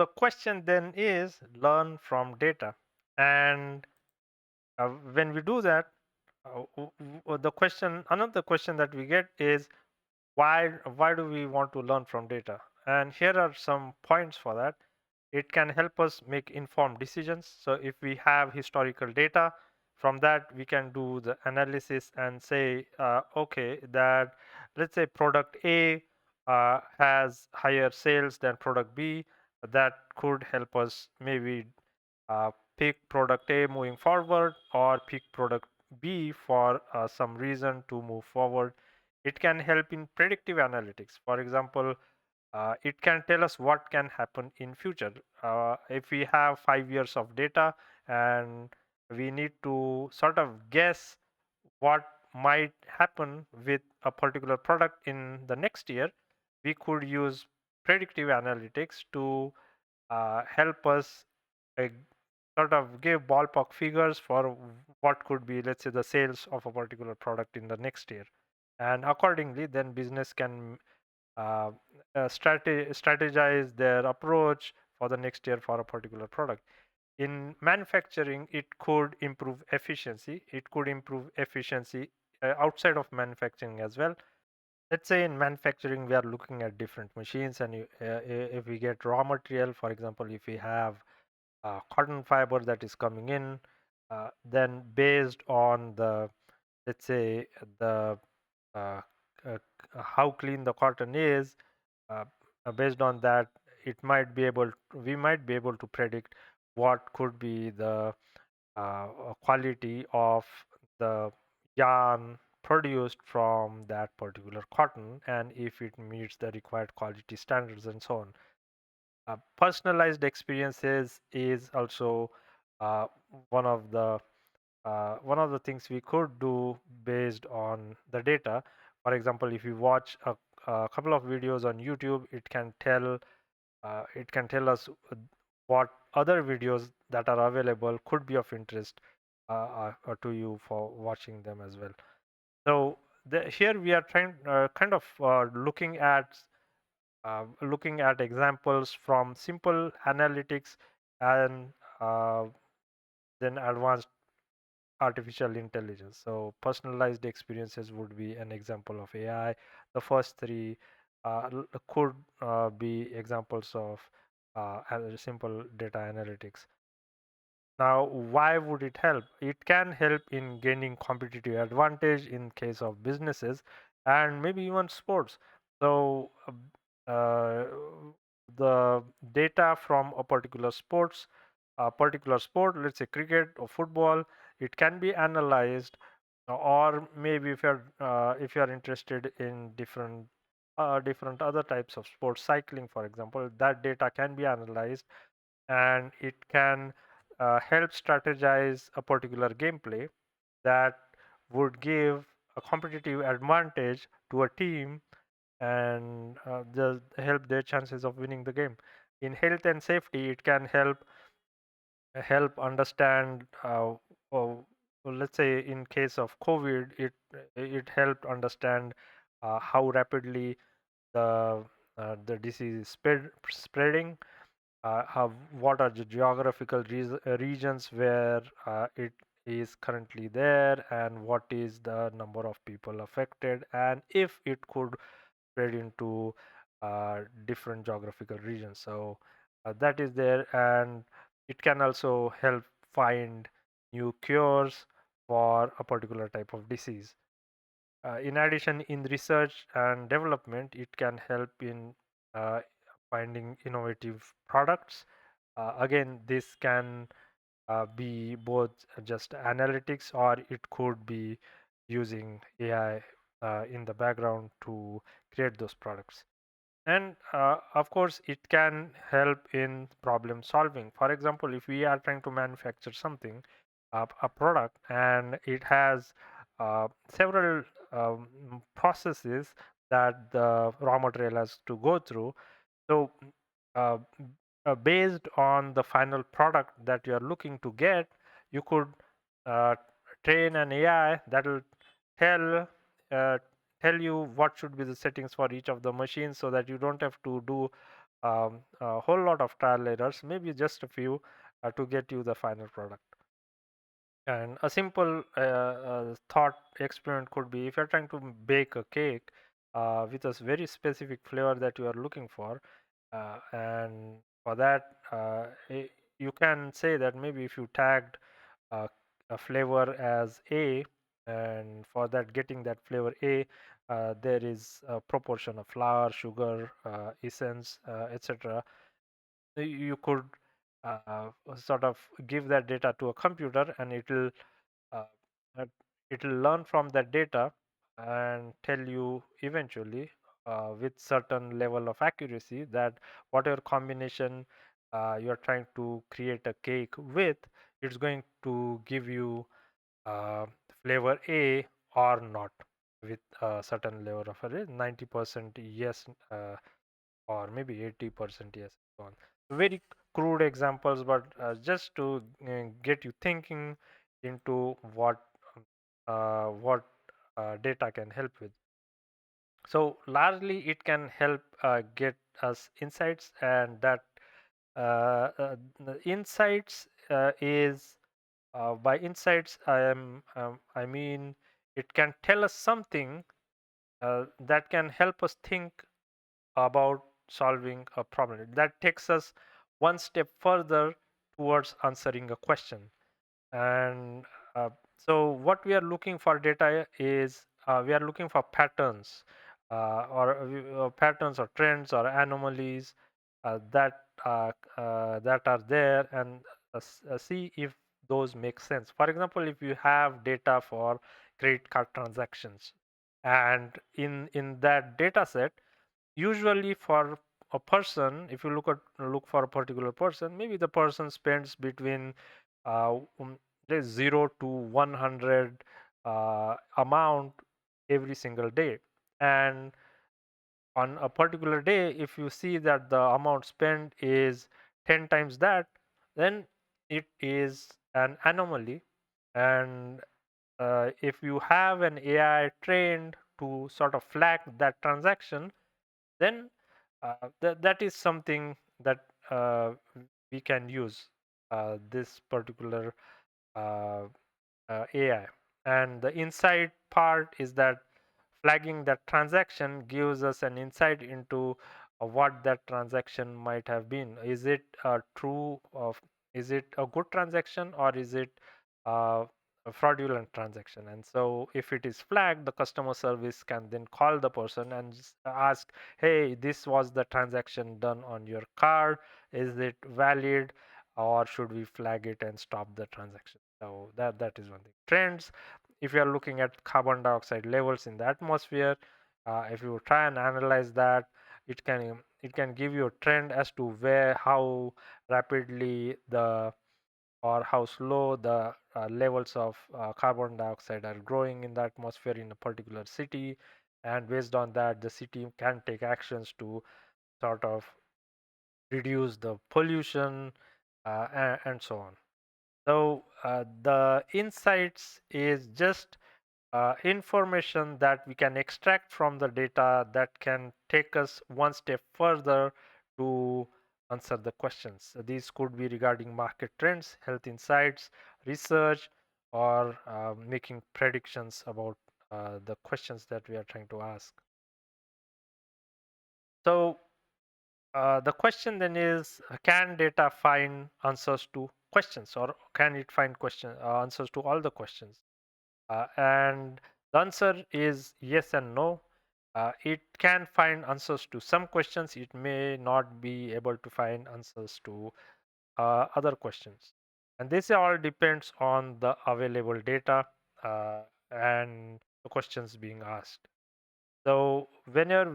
The question then is learn from data. And when we do that, another question that we get is why do we want to learn from data? And here are some points for that. It can help us make informed decisions. So if we have historical data, from that we can do the analysis and say, okay, that let's say product A has higher sales than product B. That could help us maybe pick product A moving forward or pick product B for some reason to move forward. It can help in predictive analytics. For example, it can tell us what can happen in future. If we have 5 years of data and we need to sort of guess what might happen with a particular product in the next year, we could use predictive analytics to help us uh, sort of give ballpark figures for what could be, let's say, the sales of a particular product in the next year. And accordingly, then business can uh, strategize their approach for the next year for a particular product. In manufacturing, it could improve efficiency. It could improve efficiency outside of manufacturing as well. Let's say in manufacturing, we are looking at different machines, and if we get raw material, for example, if we have cotton fiber that is coming in, then based on the, let's say, the uh, uh, how clean the cotton is, uh, based on that, we might be able to predict what could be the quality of the yarn produced from that particular cotton, and if it meets the required quality standards and so on. Personalized experiences is also uh, one of the things we could do based on the data. For example, if you watch a couple of videos on YouTube, it can tell us what other videos that are available could be of interest to you for watching them as well. So here we are trying kind of looking at examples from simple analytics and uh, then advanced artificial intelligence. So personalized experiences would be an example of AI. The first three could be examples of simple data analytics. Now, why would it help? It can help in gaining competitive advantage in case of businesses and maybe even sports. So, uh, the data from a particular sport, let's say cricket or football, it can be analyzed, or maybe if you're interested in different other types of sports, cycling, for example, that data can be analyzed and it can help strategize a particular gameplay that would give a competitive advantage to a team and just help their chances of winning the game. In health and safety, it can help understand. Oh, well, let's say in case of COVID, it helped understand how rapidly the disease is spreading, what are the geographical regions where it is currently there, and what is the number of people affected, and if it could spread into different geographical regions. So that is there, and it can also help find new cures for a particular type of disease. In addition, in research and development, it can help in uh, finding innovative products. Again, this can be both just analytics, or it could be using AI in the background to create those products. And of course, it can help in problem solving. For example, if we are trying to manufacture something, a product, and it has several processes that the raw material has to go through. So, uh, based on the final product that you are looking to get, you could uh, train an AI that will tell uh, tell you what should be the settings for each of the machines, so that you don't have to do a whole lot of trial errors, maybe just a few, to get you the final product. And a simple thought experiment could be, if you're trying to bake a cake with a very specific flavor that you are looking for, and for that, you can say that maybe if you tagged uh, a flavor as A, and for that, getting that flavor A, there is a proportion of flour, sugar, essence, etc. You could sort of give that data to a computer, and uh, uh, it'll learn from that data and tell you eventually, with certain level of accuracy, that whatever combination you're trying to create a cake with, it's going to give you uh, flavor A or not, with a certain level of a 90% yes, or maybe 80% yes, and so on. Very crude examples, but just to get you thinking into what data can help with. So largely it can help get us insights, and that the insights is by insights I mean, it can tell us something that can help us think about solving a problem. That takes us one step further towards answering a question. And so, what we are looking for data is, we are looking for patterns, or patterns or trends or anomalies that are there, and see if those make sense. For example, if you have data for credit card transactions, and in that data set, usually for a person, if you look for a particular person, maybe the person spends between uh, um, 0 to 100 amount every single day. And on a particular day, if you see that the amount spent is 10 times that, then it is an anomaly. And if you have an AI trained to sort of flag that transaction, then that is something that we can use this particular uh, AI. And the insight part is that flagging that transaction gives us an insight into what that transaction might have been. Is it true of, is it a good transaction, or is it uh, a fraudulent transaction? And so if it is flagged, the customer service can then call the person and just ask, hey, this was the transaction done on your card, is it valid, or should we flag it and stop the transaction? So that is one thing. Trends, if you are looking at carbon dioxide levels in the atmosphere, if you try and analyze that, it can give you a trend as to where, how rapidly the, or how slow the levels of carbon dioxide are growing in the atmosphere in a particular city. And based on that, the city can take actions to sort of reduce the pollution, and so on. So the insights is just information that we can extract from the data that can take us one step further to answer the questions. So these could be regarding market trends, health insights, research, or making predictions about the questions that we are trying to ask. So the question then is, can data find answers to questions, or can it find answers to all the questions? And the answer is yes and no. It can find answers to some questions. It may not be able to find answers to other questions. And this all depends on the available data uh, and the questions being asked. So whenever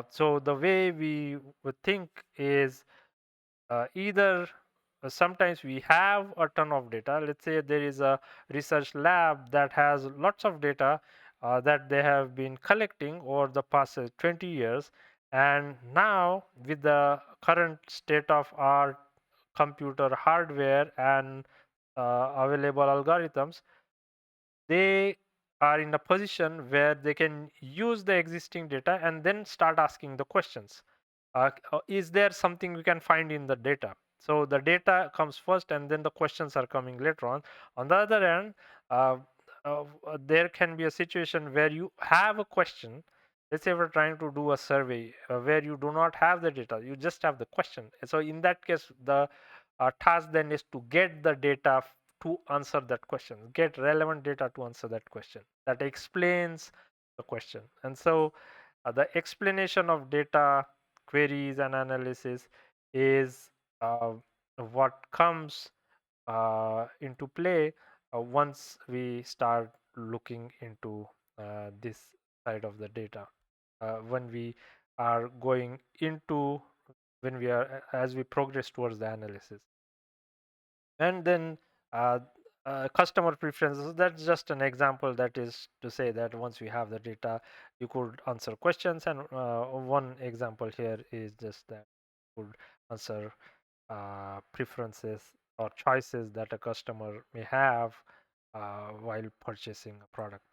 so the way we would think is, either sometimes we have a ton of data. Let's say there is a research lab that has lots of data that they have been collecting over the past 20 years, and now with the current state of art computer hardware and available algorithms, they are in a position where they can use the existing data and then start asking the questions. is there something we can find in the data? So the data comes first, and then the questions are coming later on. On the other hand, uh, there can be a situation where you have a question. Let's say we're trying to do a survey where you do not have the data, you just have the question. So in that case, the task then is to get the data to answer that question, get relevant data to answer that question that explains the question. And so the explanation of data queries and analysis is uh, what comes into play once we start looking into this side of the data. When we are going into, when we are, as we progress towards the analysis. And then uh, customer preferences, that's just an example. That is to say that once we have the data, you could answer questions. And one example here is just that you could answer preferences or choices that a customer may have while purchasing a product.